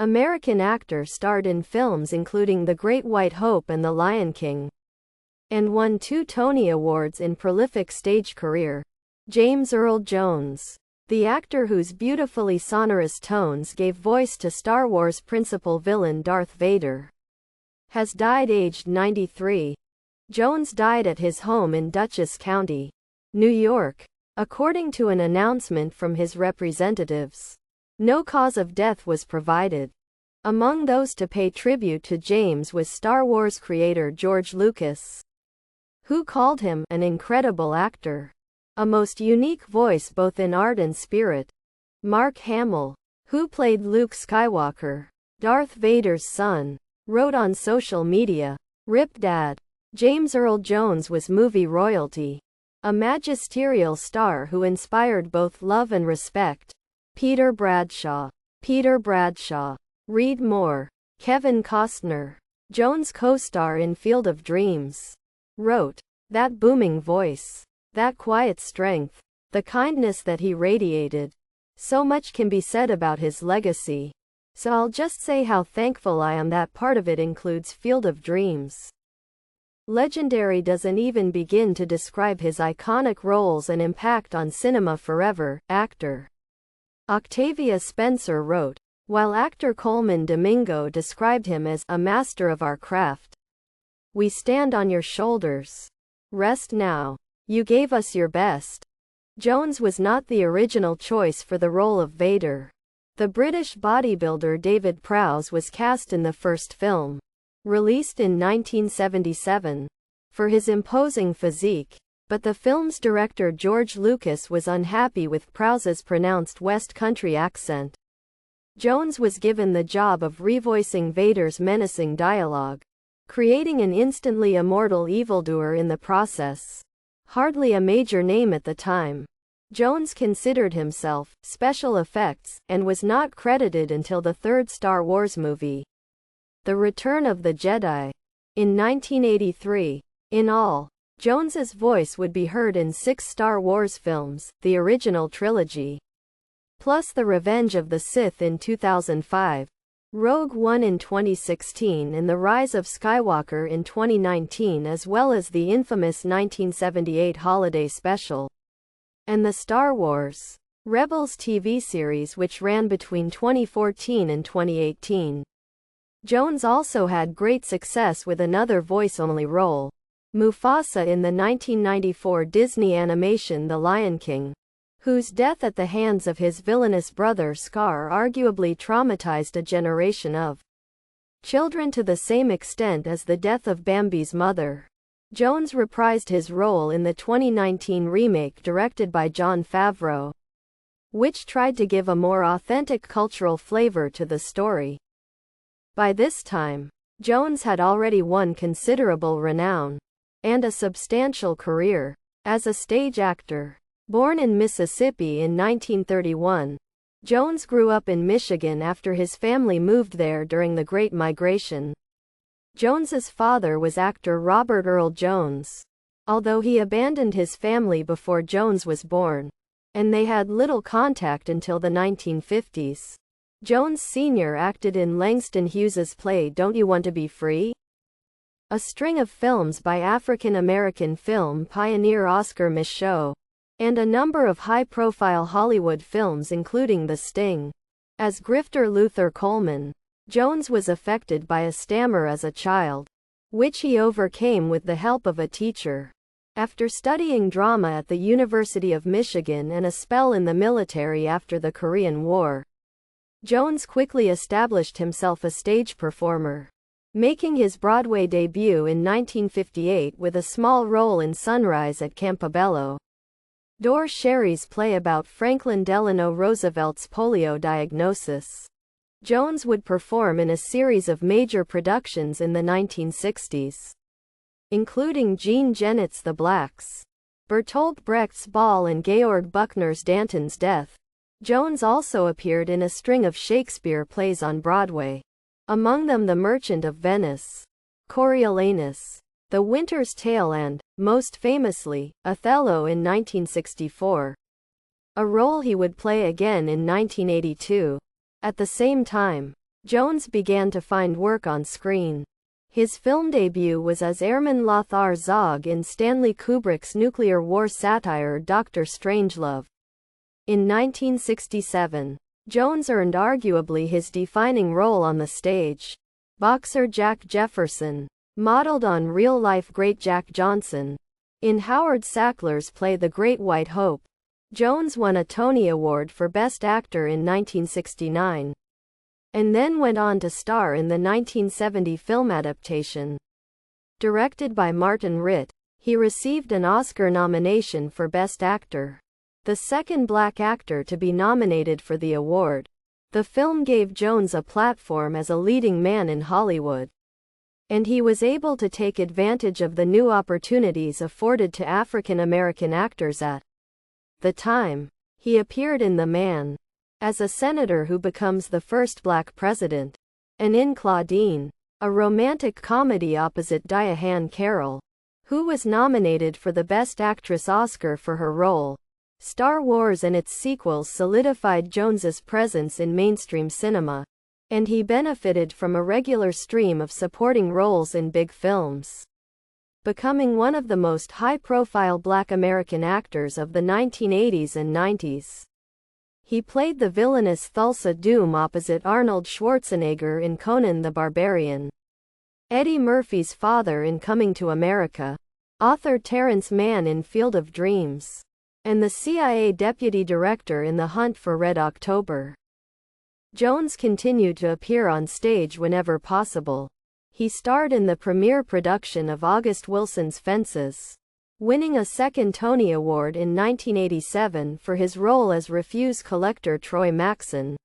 American actor, starred in films including The Great White Hope and The Lion King, and won 2 Tony Awards in prolific stage career. James Earl Jones, the actor whose beautifully sonorous tones gave voice to Star Wars principal villain Darth Vader, has died aged 93. Jones died at his home in Dutchess County, New York, according to an announcement from his representatives. No cause of death was provided. Among those to pay tribute to James was Star Wars creator George Lucas, who called him an incredible actor, a most unique voice both in art and spirit. Mark Hamill, who played Luke Skywalker, Darth Vader's son, wrote on social media, "Rip Dad." James Earl Jones was movie royalty, a magisterial star who inspired both love and respect. Peter Bradshaw. Read more. Kevin Costner, Jones' co-star in Field of Dreams, wrote, "That booming voice, that quiet strength, the kindness that he radiated. So much can be said about his legacy. So I'll just say how thankful I am that part of it includes Field of Dreams." Legendary doesn't even begin to describe his iconic roles and impact on cinema forever. Actor Octavia Spencer wrote, while actor Colman Domingo described him as a master of our craft. "We stand on your shoulders. Rest now. You gave us your best." Jones was not the original choice for the role of Vader. The British bodybuilder David Prowse was cast in the first film, released in 1977, for his imposing physique, but the film's director George Lucas was unhappy with Prowse's pronounced West Country accent. Jones was given the job of revoicing Vader's menacing dialogue, creating an instantly immortal evildoer in the process. Hardly a major name at the time, Jones considered himself special effects and was not credited until the third Star Wars movie, The Return of the Jedi, in 1983. In all, Jones's voice would be heard in 6 Star Wars films, the original trilogy, plus The Revenge of the Sith in 2005, Rogue One in 2016 and The Rise of Skywalker in 2019, as well as the infamous 1978 holiday special, and the Star Wars Rebels TV series which ran between 2014 and 2018. Jones also had great success with another voice-only role, Mufasa, in the 1994 Disney animation The Lion King, whose death at the hands of his villainous brother Scar arguably traumatized a generation of children to the same extent as the death of Bambi's mother. Jones reprised his role in the 2019 remake directed by Jon Favreau, which tried to give a more authentic cultural flavor to the story. By this time, Jones had already won considerable renown and a substantial career as a stage actor. Born in Mississippi in 1931, Jones grew up in Michigan after his family moved there during the Great Migration. Jones's father was actor Robert Earl Jones, although he abandoned his family before Jones was born, and they had little contact until the 1950s. Jones Sr. acted in Langston Hughes's play Don't You Want to Be Free?, a string of films by African-American film pioneer Oscar Micheaux, and a number of high-profile Hollywood films including The Sting. As grifter Luther Coleman, Jones was affected by a stammer as a child, which he overcame with the help of a teacher. After studying drama at the University of Michigan and a spell in the military after the Korean War, Jones quickly established himself a stage performer, making his Broadway debut in 1958 with a small role in Sunrise at Campobello, Dore Sherry's play about Franklin Delano Roosevelt's polio diagnosis. Jones would perform in a series of major productions in the 1960s, including Jean Genet's The Blacks, Bertolt Brecht's Ball and Georg Buchner's Danton's Death. Jones also appeared in a string of Shakespeare plays on Broadway, among them The Merchant of Venice, Coriolanus, The Winter's Tale and, most famously, Othello in 1964, a role he would play again in 1982. At the same time, Jones began to find work on screen. His film debut was as Airman Lothar Zog in Stanley Kubrick's nuclear war satire Dr. Strangelove. In 1967, Jones earned arguably his defining role on the stage. Boxer Jack Jefferson, modeled on real-life great Jack Johnson, in Howard Sackler's play The Great White Hope. Jones won a Tony Award for Best Actor in 1969, and then went on to star in the 1970 film adaptation. Directed by Martin Ritt, he received an Oscar nomination for Best Actor, the second black actor to be nominated for the award. The film gave Jones a platform as a leading man in Hollywood, and he was able to take advantage of the new opportunities afforded to African American actors at the time. He appeared in The Man, as a senator who becomes the first black president, and in Claudine, a romantic comedy opposite Diahann Carroll, who was nominated for the Best Actress Oscar for her role. Star Wars and its sequels solidified Jones's presence in mainstream cinema, and he benefited from a regular stream of supporting roles in big films, becoming one of the most high-profile black American actors of the 1980s and 90s. He played the villainous Thulsa Doom opposite Arnold Schwarzenegger in Conan the Barbarian, Eddie Murphy's father in Coming to America, author Terrence Mann in Field of Dreams, and the CIA deputy director in The Hunt for Red October. Jones continued to appear on stage whenever possible. He starred in the premiere production of August Wilson's Fences, winning a second Tony Award in 1987 for his role as refuse collector Troy Maxson,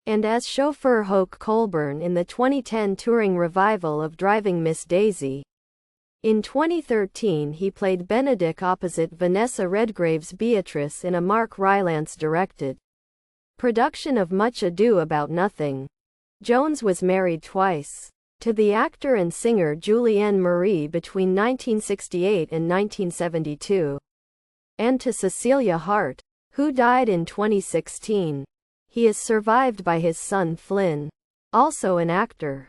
and as chauffeur Hoke Colburn in the 2010 touring revival of Driving Miss Daisy. In 2013 he played Benedict opposite Vanessa Redgrave's Beatrice in a Mark Rylance-directed production of Much Ado About Nothing. Jones was married twice, to the actor and singer Julianne Marie between 1968 and 1972, and to Cecilia Hart, who died in 2016. He is survived by his son Flynn, also an actor.